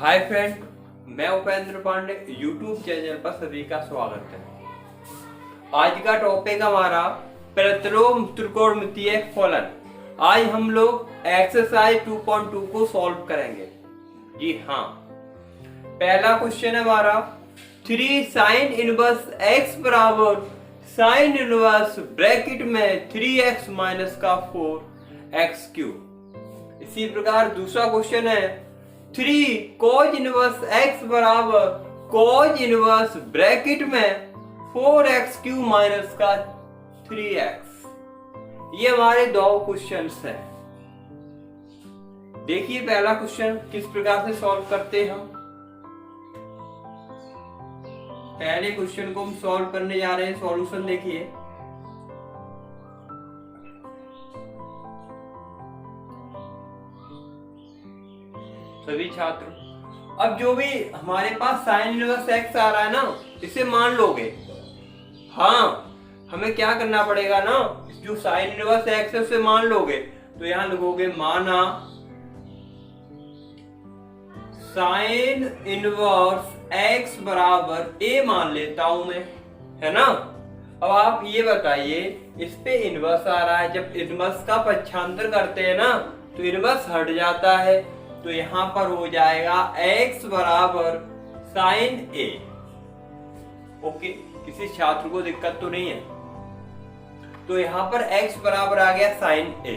Hi friend, मैं Upendra Pandey YouTube channel पर सभी का स्वागत है। आज का टॉपिक हमारा प्रतिलोम त्रिकोणमितीय फलन। आज हम लोग एक्सरसाइज 2.2 को सॉल्व करेंगे। जी हाँ, पहला क्वेश्चन है हमारा 3 साइन इनवर्स x बराबर साइन इनवर्स ब्रैकेट में 3x माइनस का 4x क्यूब। इसी प्रकार दूसरा क्वेश्चन है 3 cos इनवर्स x बराबर cos इनवर्स ब्रैकेट में 4x क्यूब माइनस का 3x। ये हमारे दो क्वेश्चंस हैं। देखिए पहला क्वेश्चन किस प्रकार से सॉल्व करते हैं हम। पहले क्वेश्चन को हम सॉल्व करने जा रहे हैं। सॉल्यूशन देखिए, सभी छात्र अब जो भी हमारे पास साइन इनवर्स x आ रहा है ना, इसे मान लोगे। हाँ, हमें क्या करना पड़ेगा ना, जो साइन इनवर्स x है उसे मान लोगे। तो यहां लिखोगे माना साइन इनवर्स x बराबर a मान लेता हूं मैं, है ना। अब आप ये बताइए, इस पे इनवर्स आ रहा है, जब इनवर्स का पक्षांतर करते हैं ना तो इनवर्स हट जाता है। तो यहां पर हो जाएगा x बराबर साइन a। ओके, किसी छात्र को दिक्कत तो नहीं है। तो यहां पर x बराबर आ गया साइन a।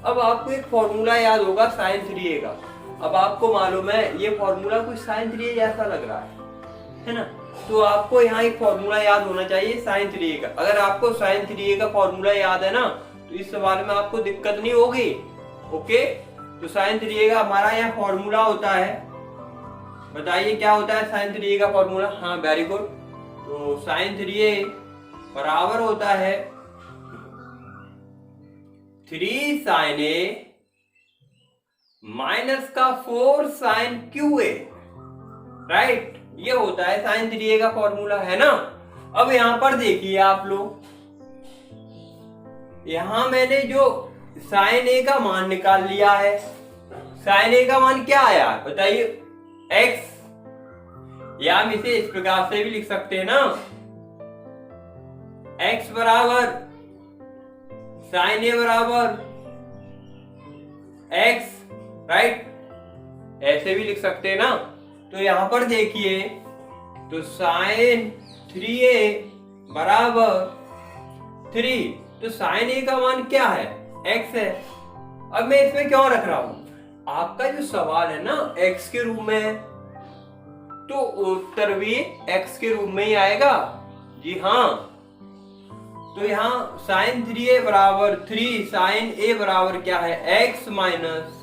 अब आपको एक फॉर्मूला याद होगा साइन 3a का। अब आपको मालूम है ये फॉर्मूला कुछ साइन 3a जैसा लग रहा है ना। तो आपको यहाँ एक फॉर्मूला याद होना चाहिए साइन 3a का। अगर आपको साइन 3a का फॉर्मूला याद है ना तो इस सवाल में आपको दिक्कत नहीं होगी। ओके, तो साइन 3a का हमारा यहाँ फॉर्मूला होता है। बताइए क्या होता है साइन 3a का फॉर्मूला। हाँ, वेरी गुड। तो साइन 3a बराबर होता है 3 साइन a माइनस का 4 साइन QA। राइट, ये होता है साइन 3a का फॉर्मूला, है ना। अब यहां पर देखिए आप लोग, यहां मैंने जो साइन a का मान निकाल लिया है। साइन a का मान क्या आया बताइए, x। या हम इसे इस प्रकार से भी लिख सकते हैं ना, x बराबर साइन a बराबर x। राइट, ऐसे भी लिख सकते हैं ना। तो यहां पर देखिए, तो साइन 3a बराबर 3, तो साइन a का मान क्या है, x है। अब मैं इसमें क्यों रख रहा हूं, आपका जो सवाल है ना x के रूप में है, तो उत्तर भी x के रूप में ही आएगा। जी हाँ, तो यहाँ साइन 3a बराबर 3 साइन a बराबर क्या है, x माइनस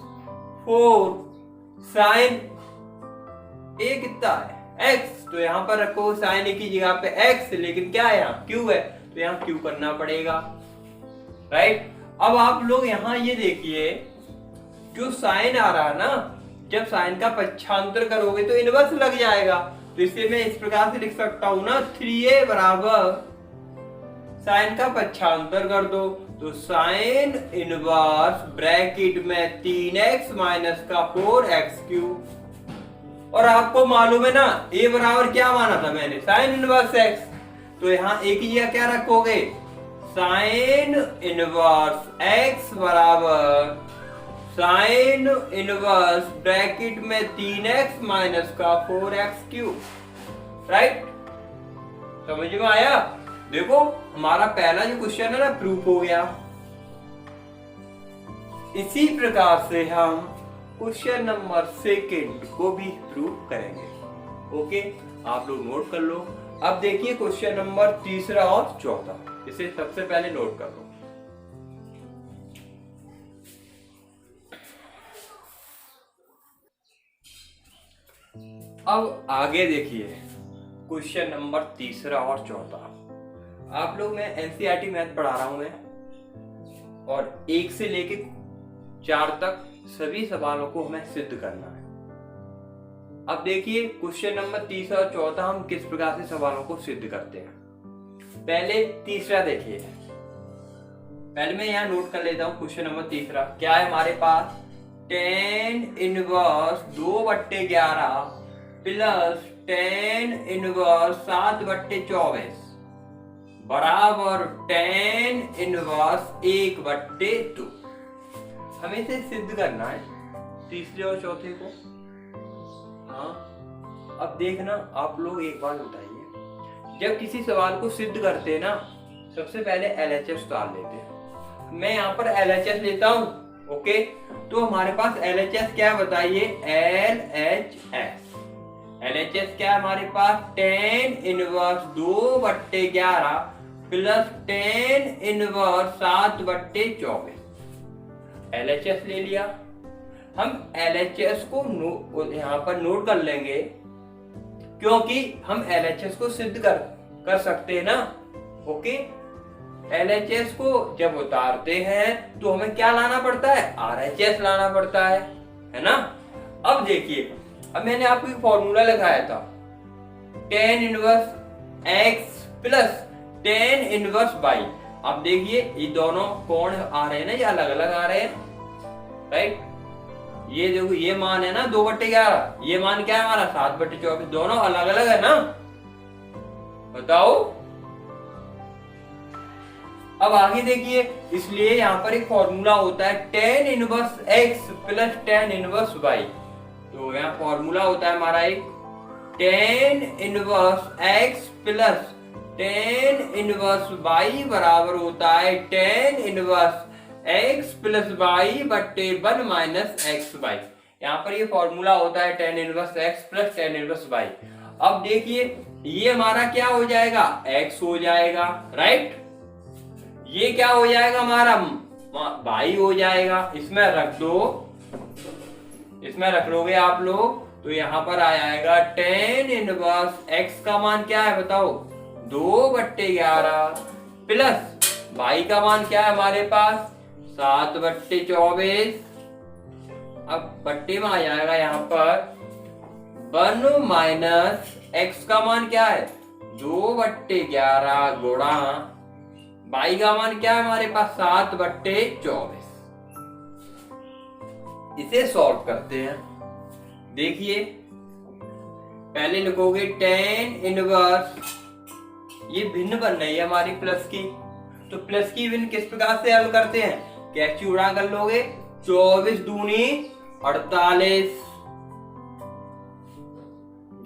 4 साइन a कितना है, x। तो यहाँ पर रखो साइन a की जगह पे x, लेकिन क्या है यहाँ q है, तो यहाँ q करना पड़ेगा। राइट, अब आप लोग यहाँ ये देखिए, जो साइन आ रहा है ना, जब साइन का पक्षांतर करोगे तो इनवर्स लग जाएगा। तो इसे मैं इस प्रकार से लिख सकता हूं ना, 3a बराबर साइन का पक्षांतर कर दो तो साइन इनवर्स ब्रैकेट में 3x माइनस का 4x क्यूब। और आपको मालूम है ना a बराबर क्या माना था मैंने, साइन इनवर्स x। तो यहाँ एक ही जगह क्या रखोगे, साइन इनवर्स x बराबर साइन इनवर्स ब्रैकेट में 3x माइनस का 4x क्यूब। राइट, समझ में आया। देखो हमारा पहला जो क्वेश्चन है ना प्रूफ हो गया। इसी प्रकार से हम क्वेश्चन नंबर 2 को भी प्रूफ करेंगे। ओके, आप लोग नोट कर लो। अब देखिए क्वेश्चन नंबर 3 और 4, इसे सबसे पहले नोट कर लो। अब आगे देखिए क्वेश्चन नंबर 3 और 4। आप लोग, मैं एनसीईआरटी मैथ पढ़ा रहा हूं मैं, और 1 से लेके 4 तक सभी सवालों को हमें सिद्ध करना है। अब देखिए क्वेश्चन नंबर 3 और 4 हम किस प्रकार से सवालों को सिद्ध करते हैं। पहले तीसरा देखिए, पहले मैं यहाँ नोट कर लेता हूँ। क्वेश्चन नंबर 3 क्या है हमारे पास, tan inverse 2/11 plus tan inverse 7/24 बराबर टेन इनवर्स 1/2। हमें इसे सिद्ध करना है तीसरे और चौथे को। हाँ, अब देखना आप लोग एक बार बताइए, जब किसी सवाल को सिद्ध करते हैं ना, सबसे पहले LHS उतार लेते हैं। मैं यहाँ पर LHS लेता हूँ, ओके। तो हमारे पास LHS क्या है बताइए, LHS क्या है हमारे पास, tan inverse 2/11 plus tan inverse 7/24। LHS ले लिया। हम LHS को यहाँ पर नोट कर लेंगे, क्योंकि हम LHS को सिद्ध कर सकते हैं ना, ओके। LHS को जब उतारते हैं तो हमें क्या लाना पड़ता है, RHS लाना पड़ता है ना। अब देखिए, अब मैंने आपको एक फॉर्मूला लगाया था, tan inverse x plus tan inverse y। अब देखिए ये दोनों कोण आ रहे हैं ना, ये अलग अलग आ रहे हैं, राइट। ये देखो, ये मान है ना 2/11, ये मान क्या है हमारा 7/24, दोनों अलग अलग है ना, बताओ। अब आगे देखिए, इसलिए यहाँ पर एक फॉर्मूला होता है tan inverse x plus tan inverse y। तो यहाँ फॉर्मूला होता है हमारा एक tan inverse x plus tan inverse y बराबर होता है tan inverse x plus y/1 minus xy। यहाँ पर ये फॉर्मूला होता है tan inverse x plus tan inverse y। अब देखिए, ये हमारा क्या हो जाएगा, x हो जाएगा, राइट। ये क्या हो जाएगा हमारा, y हो जाएगा। इसमें रख दो, इसमें रख लोगे आप लोग, तो यहाँ पर आ जाएगा टेन इनवर्स x का मान क्या है बताओ, 2/11 प्लस y का मान क्या है हमारे पास, 7/24। अब बट्टे में आ जाएगा यहाँ पर 1 माइनस x का मान क्या है, 2/11 गुणा y का मान क्या है हमारे पास, 7/24। इसे सॉल्व करते हैं। देखिए, पहले लिखोगे टेन इनवर्स, ये भिन्न बन रही है हमारी प्लस की, तो प्लस की भिन्न किस प्रकार से हल करते हैं, कैची उड़ा कर लोगे, 24 दूनी 48,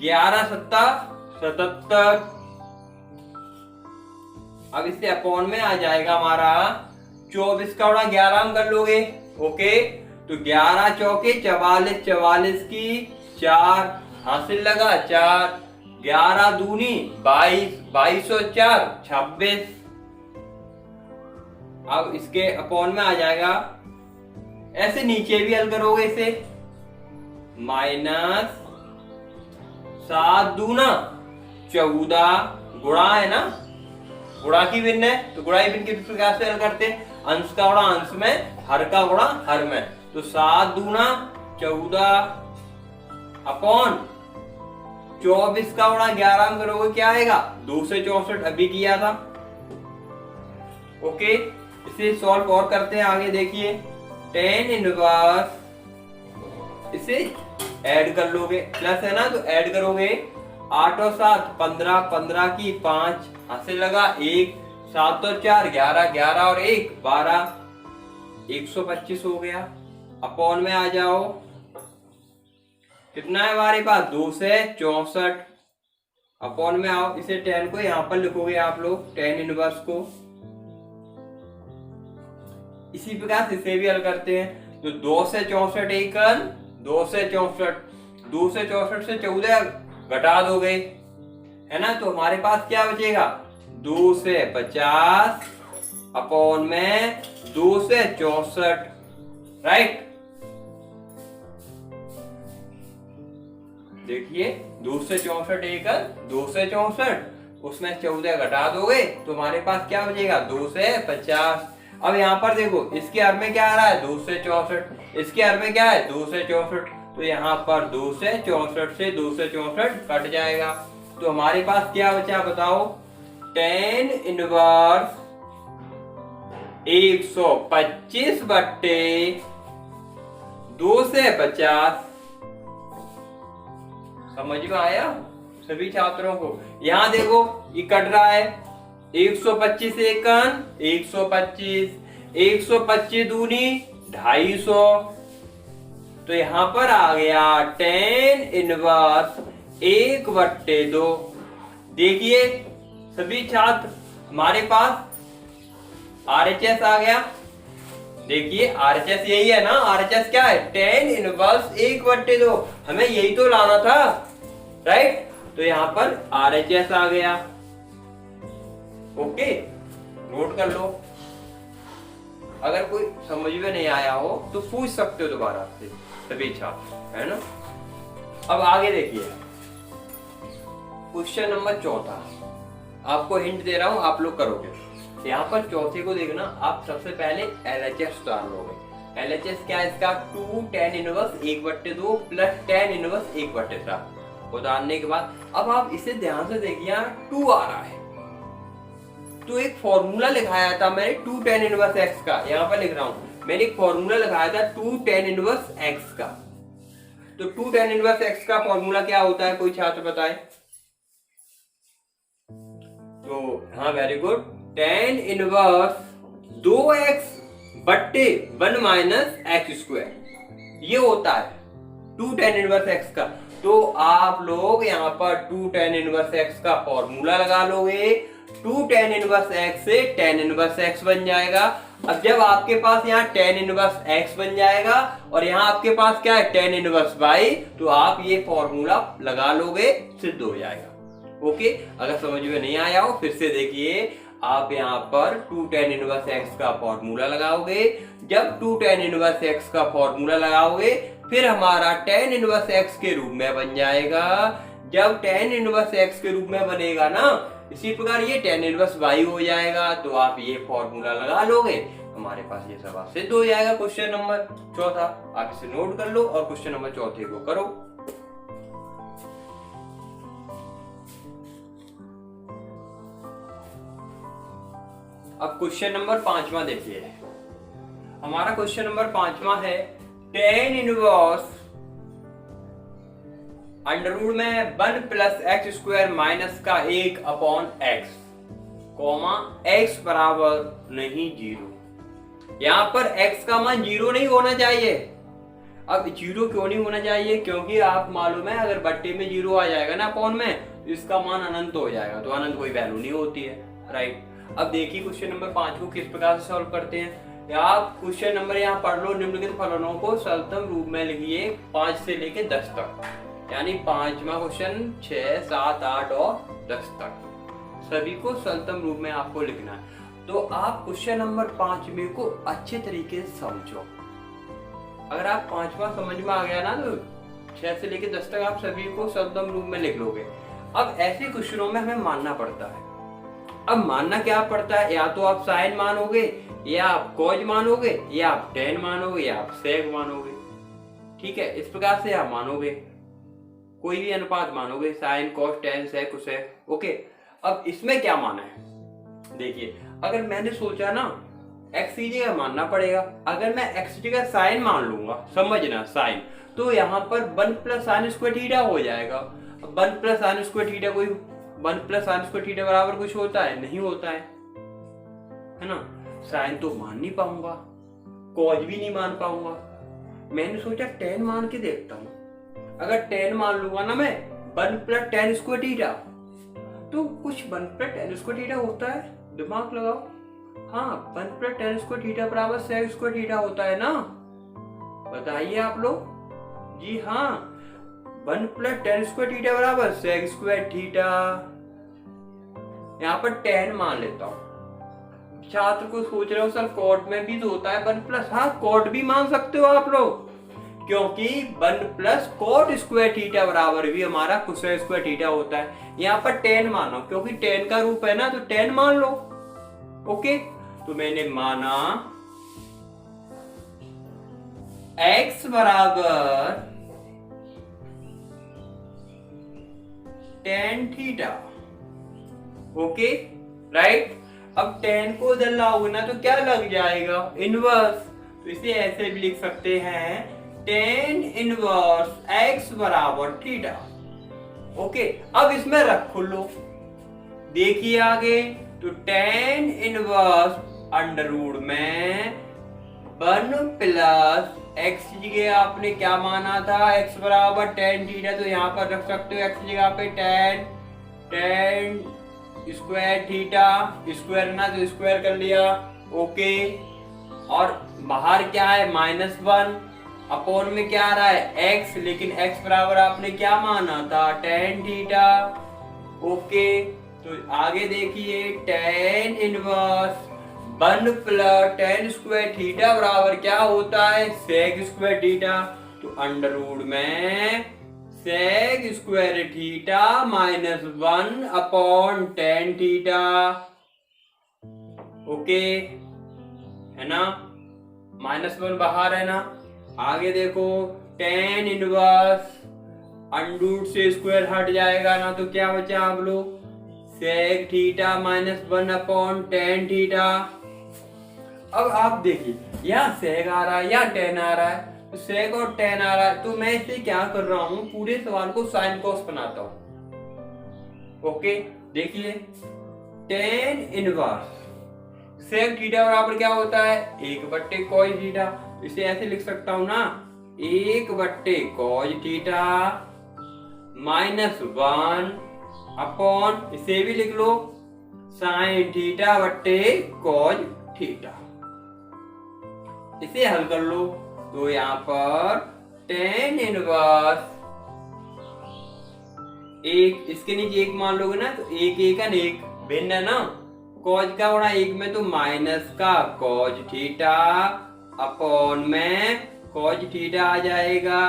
11 सत्ता 77। अब इससे अपॉन में आ जाएगा हमारा 24 का उड़ा 11 हम कर लोगे, ओके। तो 11 चौके 44, 44 की 4 हासिल लगा 4, 11 दूनी 22, 22 और 4 26। अब इसके अपॉन में आ जाएगा, ऐसे नीचे भी हल करोगे इसे, माइनस 7 दूना 14 गुणा है ना, गुणा की भिन्न है, तो गुणा की भिन्न किस प्रकार से हल करते हैं, अंश का गुणा अंश में, हर का गुणा हर में। तो 7 दूना 14 अपॉन 24 का गुणा 11 में करोगे क्या आएगा, 2 से 64 अभी किया था, ओके। इसे सॉल्व और करते हैं आगे। देखिए, टेन इनवर्स, इसे ऐड कर लोगे, प्लस है ना तो ऐड करोगे, 8 और 7 15, 15 की 5 हासिल लगा 1, 7 और 4 11, 11 और 1 12, 125 हो गया। अपॉन में आ जाओ, कितना है हमारे पास, 2 से 64। अपॉन में आओ, इसे 10 को यहाँ पर लिखोगे आप लोग, टेन इनवर्स को। इसी प्रकार से इसे भी हल करते हैं, तो 2 से 64 एक 2 से 64, 2 से 64 से 14 घटा दोगे, है ना, तो हमारे पास क्या बचेगा, 2 से 50 अपॉन में 2 से 64, राइट। देखिए, 2 से 64 एक 2 से 64, उसमें 14 घटा दोगे तो हमारे पास क्या बचेगा, 2 से 50। अब यहाँ पर देखो, इसके हर में क्या आ रहा है, 2 से 64, इसके हर में क्या है, 2 से 64, तो यहाँ पर 2 से 64 से 2 से 64 कट जाएगा, तो हमारे पास क्या बचा बताओ, टेन इनवर्स 125 बट्टे 2 से 50। समझ में आया सभी छात्रों को? यहाँ देखो ये कट रहा है, 125 एकन 125, 125 दूनी 250। तो यहां पर आ गया tan इनवर्स 1/2। देखिए सभी छात्र हमारे पास RHS आ गया। देखिए RHS यही है ना, RHS क्या है? tan inverse 1/2। हमें यही तो लाना था, राइट? तो यहां पर RHS आ गया। ओके, नोट कर लो। अगर कोई समझ में नहीं आया हो तो पूछ सकते हो दोबारा से सभी छात्र, है ना? अब आगे देखिए क्वेश्चन नंबर 4। आपको हिंट दे रहा हूं, आप लोग करोगे। यहाँ पर चौथे को देखना, आप सबसे पहले LHS उतार लोगे। LHS क्या है इसका? 2 tan inverse 1/2 plus tan inverse 1/4 उतारने के बाद अब आप इसे ध्यान से देखिए, 2 आ रहा है तो एक फॉर्मूला लिखाया था मैंने 2 tan इनवर्स x का। यहाँ पर लिख रहा हूं, मैंने एक फॉर्मूला लिखाया था 2 tan इनवर्स x का। तो 2 tan इनवर्स x का फॉर्मूला क्या होता है, कोई छात्र बताए? तो हाँ, very good, tan inverse 2x बट्टे 1 माइनस एक्स स्क्वायर, ये होता है 2 tan इनवर्स x का। तो आप लोग यहाँ पर 2 tan इनवर्स x का फॉर्मूला लगा लोगे। 2 tan इनवर्स x से tan इनवर्स x बन जाएगा। अब जब आपके पास यहाँ tan इनवर्स x बन जाएगा और यहाँ आपके पास क्या है, tan इनवर्स y, तो आप ये फॉर्मूला लगा लोगे, सिद्ध हो जाएगा। ओके, अगर समझ में नहीं आया हो फिर से देखिए, आप यहाँ पर 2 tan इनवर्स x का फॉर्मूला लगाओगे। जब 2 tan इनवर्स x का फॉर्मूला लगाओगे फिर हमारा tan इनवर्स x के रूप में बन जाएगा। जब tan इनवर्स x के रूप में बनेगा ना, इसी प्रकार ये tan इनवर्स y हो जाएगा। तो आप ये फॉर्मूला लगा लोगे, हमारे पास ये सवाल सिद्ध हो जाएगा। क्वेश्चन नंबर 4 आप इसे नोट कर लो और क्वेश्चन नंबर 4 को करो। अब क्वेश्चन नंबर 5 देखिए, हमारा क्वेश्चन नंबर 5 है tan इनवर्स अंडर रूट में 1 प्लस एक्स स्क्वायर माइनस का 1 अपॉन एक्स, कॉमा x बराबर नहीं 0। यहाँ पर x का मान 0 नहीं होना चाहिए। अब 0 क्यों नहीं होना चाहिए? क्योंकि आप मालूम है अगर बट्टे में 0 आ जाएगा ना अपॉन में, तो इसका मान अनंत हो जाएगा। तो अनंत कोई वैल्यू नहीं होती है, राइट? अब देखिए क्वेश्चन नंबर 5 को किस प्रकार से सॉल्व करते हैं। आप क्वेश्चन नंबर यहाँ पढ़ लो, निम्नलिखित फलनों को सरलतम रूप में लिखिए 5 से लेके 10 तक, यानी 5वां क्वेश्चन 6, 7, 8 और 10 तक सभी को सरलतम रूप में आपको लिखना है। तो आप क्वेश्चन नंबर 5 में को अच्छे तरीके से समझो। अगर आप 5वां समझ में आ गया ना, तो 6 से लेके 10 तक आप सभी को सरलतम रूप में लिख लोगे। अब ऐसे क्वेश्चनों में हमें मानना पड़ता है। अब मानना क्या पड़ता है, या तो आप साइन मानोगे, या आप कॉज मानोगे, या आप tan मानोगे, या आप सेक मानोगे। ठीक है, इस प्रकार से आप मानोगे, कोई भी अनुपात मानोगे, साइन, कॉस, tan, सेक, कोसेक। ओके, अब इसमें क्या माना है देखिए, अगर मैंने सोचा ना x की जगह मानना पड़ेगा। अगर मैं x की जगह साइन मान लूंगा, समझना साइन, तो यहाँ पर 1 प्लस साइन स्क्वायर थीटा हो जाएगा। 1 प्लस साइन स्क्वायर थीटा कोई 1 प्लस साइन स्क्वायर थीटा बराबर कुछ होता है? नहीं होता है ना? साइन तो मान नहीं पाऊंगा, कॉज भी नहीं मान पाऊंगा। मैंने सोचा tan मान के देखता हूं। अगर tan मान लूंगा ना मैं 1 प्लस tan स्क्वायर थीटा, तो कुछ 1 प्लस tan स्क्वायर थीटा होता है, दिमाग लगाओ। हाँ, 1 प्लस tan स्क्वायर थीटा बराबर sec स्क्वायर थीटा होता है ना? बताइए आप लोग। जी हाँ, 1 प्लस tan स्क्वायर थीटा बराबर sec स्क्वायर थीटा। यहाँ पर tan मान लेता हूँ। छात्र को सोच रहे हो सर कॉट में भी तो होता है 1 प्लस, हाँ कॉट भी मान सकते हो आप लोग, क्योंकि 1 प्लस कॉट स्क्वायर थीटा बराबर भी हमारा कोसेक स्क्वायर थीटा होता है। यहाँ पर tan मानो, क्योंकि tan का रूप है ना, तो tan मान लो। ओके, तो मैंने माना x बराबर tan थीटा। Okay, right. अब tan को इधर लाओगे ना तो क्या लग जाएगा? इनवर्स। तो इसे ऐसे भी लिख सकते हैं टेन इनवर्स एक्स बराबर थीटा। ओके, अब इसमें रख लो, देखिए आगे, तो टेन इनवर्स अंडर रूट में 1 प्लस एक्स की जगह आपने क्या माना था, एक्स बराबर टेन थीटा, तो यहाँ पर रख सकते हो एक्स की जगह पे टेन स्क्वायर थीटा, स्क्वायर ना तो स्क्वायर कर लिया। ओके, और बाहर क्या है -1, अपॉन में क्या आ रहा है एक्स, लेकिन एक्स बराबर आपने क्या माना था, टेन थीटा। ओके, तो आगे देखिए, tan inverse 1 plus tan square theta बराबर क्या होता है, सेक स्क्वायर थीटा। तो अंडर रूट में sec square theta -1 upon tan theta. Okay है ना, -1 बाहर है ना। आगे देखो, टेन इनवर्स अंडरूट से स्क्वायर हट जाएगा ना, तो क्या बचा आप लोग, sec theta -1 upon tan theta. अब आप देखिए, यहाँ सेक आ रहा है या टेन आ रहा है, तो सेक और टेन आ रहा है, तो मैं इसे क्या कर रहा हूँ, पूरे सवाल को साइन कॉस बनाता हूँ। ओके, देखिए, टेन इनवर्स सेक थीटा बराबर क्या होता है, 1/cos थीटा। इसे ऐसे लिख सकता हूं ना, 1/cos थीटा -1 अपॉन, इसे भी लिख लो, साइन थीटा बट्टे cos थीटा। इसे हल कर लो, तो यहाँ पर टेन इनवर्स एक, इसके नीचे एक मान लोगे ना, तो एक एक भिन्न है ना, कॉज का गुणा एक में तो माइनस का कॉज थीटा अपॉन में कॉज थीटा आ जाएगा।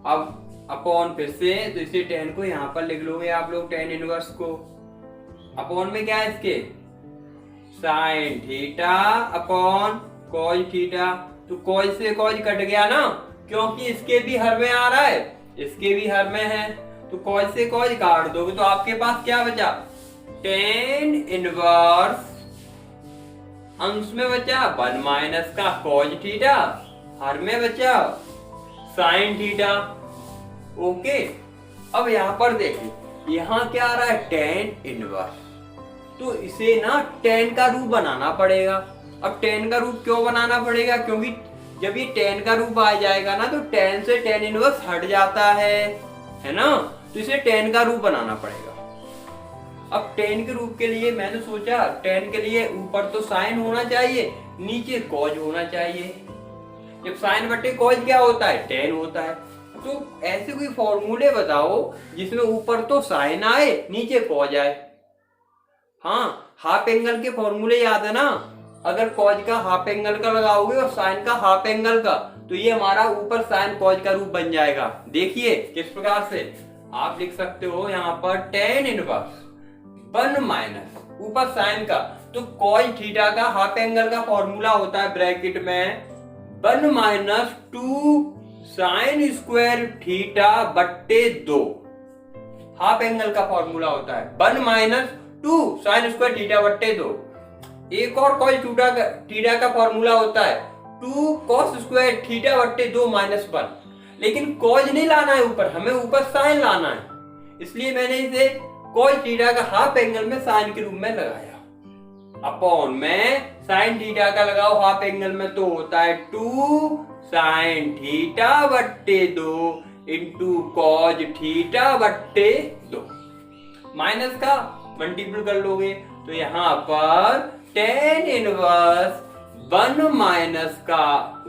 अब अपॉन फिर से, तो इसे टेन को यहाँ पर लिख लोगे आप लोग, टेन इनवर्स को, अपॉन में क्या है इसके, sine theta upon cos theta. तो कॉज से कॉज कट गया ना, क्योंकि इसके भी हर में आ रहा है, इसके भी हर में है, तो कॉज से कॉज काट दोगे तो आपके पास क्या बचा, टेन इनवर्स अंश में बचा 1 माइनस का कॉज थीटा, हर में बचा साइन थीटा। ओके, अब यहां पर देखिए, यहां क्या आ रहा है, टेन इनवर्स, तो इसे ना टेन का रूप बनाना पड़ेगा। अब टेन का रूप क्यों बनाना पड़ेगा, क्योंकि जब ये टेन का रूप आ जाएगा ना, तो टेन से टेन इनवर्स हट जाता है ना, तो इसे टेन का रूप बनाना पड़ेगा। अब टेन के रूप के लिए मैंने सोचा, टेन के लिए ऊपर तो साइन होना चाहिए, नीचे कॉज होना चाहिए। जब साइन बटे कॉज क्या होता है, टेन होता है। तो ऐसे कोई फॉर्मूले बताओ जिसमें ऊपर तो साइन आए, नीचे कॉज आए। हाँ, हाफ एंगल के फॉर्मूले याद है ना, अगर कॉज का हाफ एंगल का लगाओगे और साइन का हाफ एंगल का, तो ये हमारा ऊपर साइन कॉज का रूप बन जाएगा। देखिए किस प्रकार से आप लिख सकते हो, यहाँ पर टेन इनवर्स 1 माइनस ऊपर साइन का, तो कॉज थीटा का हाफ एंगल का फॉर्मूला होता है ब्रैकेट में 1 माइनस 2 साइन स्क्वायर थीटा बट्टे 2, हाफ एंगल का फॉर्मूला होता है 1 माइनस 2 साइन स्क्वायर थीटा बट्टे 2। एक और कॉज थीटा का फॉर्मूला होता है 2 कॉस स्क्वायर थीटा बट्टे 2 माइनस 1, लेकिन कॉज नहीं लाना है ऊपर, हमें ऊपर साइन लाना है, इसलिए मैंने इसे कॉस थीटा का हाफ एंगल में साइन के रूप में लगाया। अपॉन में साइन थीटा का लगाओ हाफ एंगल में, तो होता है 2 साइन थीटा बट्टे 2 इंटू कॉज थीटा बट्टे 2। माइनस का मल्टीपल कर लोगे, तो यहाँ पर टेन इनवर्स 1 माइनस का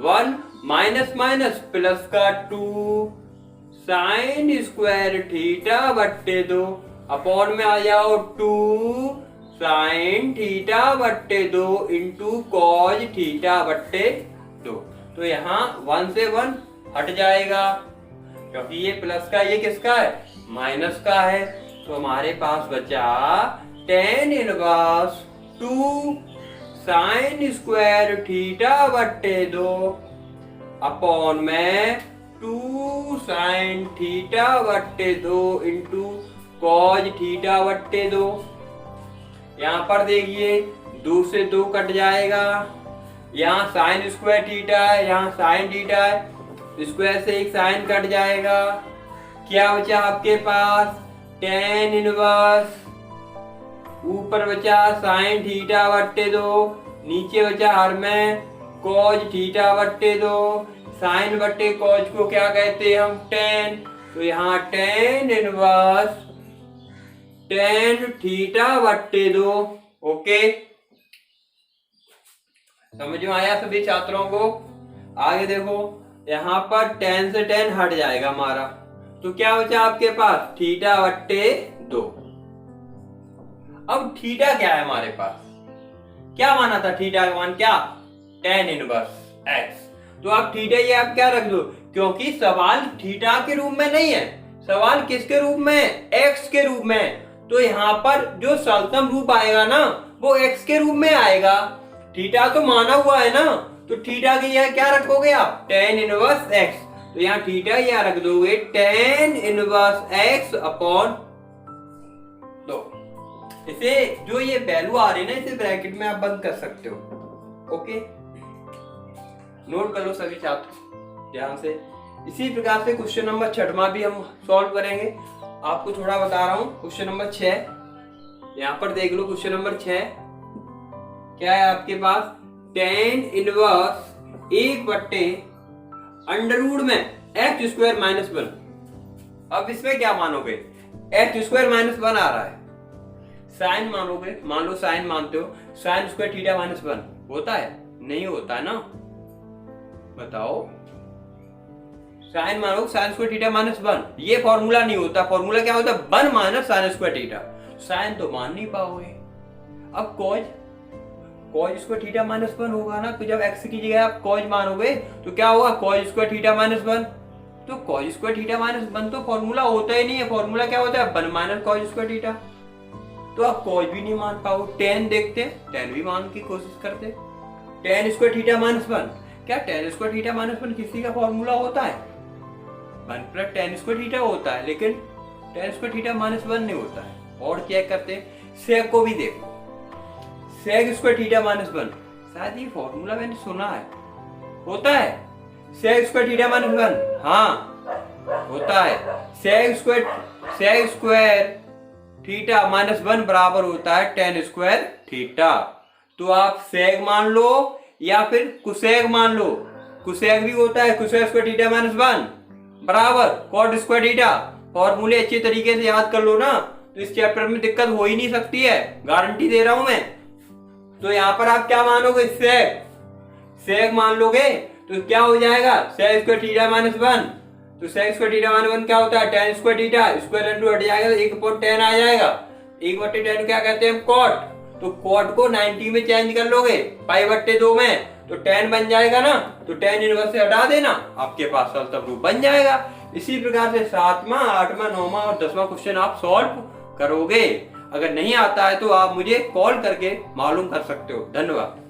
1 माइनस माइनस प्लस का 2 साइन स्क्वायर थीटा बट्टे 2 अपॉन में आ जाओ 2 साइन थीटा बट्टे 2 इंटू कॉज थीटा बट्टे 2। तो यहाँ 1 से 1 हट जाएगा, क्योंकि ये प्लस का, ये किसका है, माइनस का है। तो हमारे पास बचा tan inverse 2 sign square theta बट्टे 2 अपॉन में 2 साइन थीटा बट्टे 2 इंटू कॉज थीटा बट्टे 2। यहाँ पर देखिए 2 से 2 कट जाएगा, यहाँ साइन स्क्वायर थीटा है, यहाँ साइन थीटा है, स्क्वायर से एक साइन कट जाएगा, क्या बचा आपके पास tan इनवर्स, ऊपर बचा साइन थीटा बट्टे 2, नीचे बचा हर में कॉज थीटा बट्टे 2, साइन बट्टे कॉज को क्या कहते हैं हम tan, तो यहाँ tan इनवर्स tan थीटा बट्टे 2। ओके, समझ में आया सभी छात्रों को? आगे देखो, यहाँ पर tan से tan हट जाएगा हमारा, तो क्या बचा आपके पास थीटा बट्टे 2। अब थीटा क्या है हमारे पास, क्या माना था थीटा का मान, क्या tan इनवर्स x, तो आप थीटा ये आप क्या रख दो, क्योंकि सवाल थीटा के रूप में नहीं है, सवाल किसके रूप में है, x के रूप में, तो यहाँ पर जो सरलतम रूप आएगा ना वो x के रूप में आएगा, थीटा तो माना हुआ है ना, तो थीटा की यह क्या रखोगे आप tan इनवर्स x, तो यहाँ थीटा यह रख दोगे tan इनवर्स x अपॉन 2। इसे जो ये वैल्यू आ रही है ना इसे ब्रैकेट में आप बंद कर सकते हो। ओके, नोट कर लो सभी छात्र ध्यान से। इसी प्रकार से क्वेश्चन नंबर 6वां भी हम सॉल्व करेंगे, आपको थोड़ा बता रहा हूं। क्वेश्चन नंबर 6 यहाँ पर देख लो, क्वेश्चन नंबर 6 क्या है आपके पास, tan इनवर्स 1 बट्टे अंडर रूट में x स्क्वायर माइनस 1। अब इसमें क्या मानोगे, x स्क्वायर माइनस 1 आ रहा है, साइन मानोगे, मान लो साइन मानते हो, साइन स्क्वायर थीटा माइनस 1 होता है, नहीं होता है ना, बताओ, साइन मानो साइन स्क्वायर थीटा माइनस 1, ये फॉर्मूला नहीं होता, फॉर्मूला क्या होता है 1 minus sine square theta, sine तो मान नहीं पाओगे। अब कॉज स्क्वायर थीटा माइनस 1 होगा ना, तो जब x की जगह आप कॉज मानोगे तो क्या होगा कॉज स्क्वायर थीटा माइनस 1, तो कॉज स्क्वायर थीटा माइनस 1 तो फॉर्मूला होता ही नहीं है, फॉर्मूला क्या होता है 1 माइनस कॉज स्क्वायर थीटा, तो आप कॉज भी नहीं मान पाओगे। tan देखते हैं, tan भी मान की कोशिश करते, tan स्क्वायर थीटा माइनस 1, क्या tan स्क्वायर थीटा माइनस 1 किसी का फॉर्मूला होता है, 1 प्लस tan स्क्वायर थीटा होता है, लेकिन tan स्क्वायर थीटा माइनस 1 नहीं होता है। और चेक करते हैं, सेक को भी देखो, सेक स्क्वायर थीटा माइनस 1, शायद ये फॉर्मूला मैंने सुना है, होता है सेक स्क्वायर थीटा माइनस 1, हाँ होता है, सेक स्क्वायर थीटा माइनस 1 बराबर होता है tan स्क्वायर थीटा, तो आप सेक मान लो या फिर कुसेक मान लो, कुसेक भी होता है कुसेक स्क्वायर थीटा माइनस 1 बराबर कॉट स्क्वायर थीटा, फॉर्मूले अच्छे तरीके से याद कर लो ना, तो इस चैप्टर में दिक्कत हो ही नहीं सकती है, गारंटी दे रहा हूं मैं। तो यहाँ पर आप क्या मानोगे, सेक मान लोगे तो क्या हो जाएगा सेक स्क्वायर थीटा माइनस 1, तो सेक स्क्वायर थीटा माइनस 1 क्या होता है tan square theta, square into हट जाएगा, 1/tan आ जाएगा, 1/tan क्या कहते हैं कॉट, तो कॉट को 90 में चेंज कर लोगे π/2 में, तो tan बन जाएगा ना, तो tan इनवर्स से हटा देना, आपके पास सरलतम रूप बन जाएगा। इसी प्रकार से 7वां 8वां 9वां और 10वां क्वेश्चन आप सॉल्व करोगे। अगर नहीं आता है तो आप मुझे कॉल करके मालूम कर सकते हो। धन्यवाद।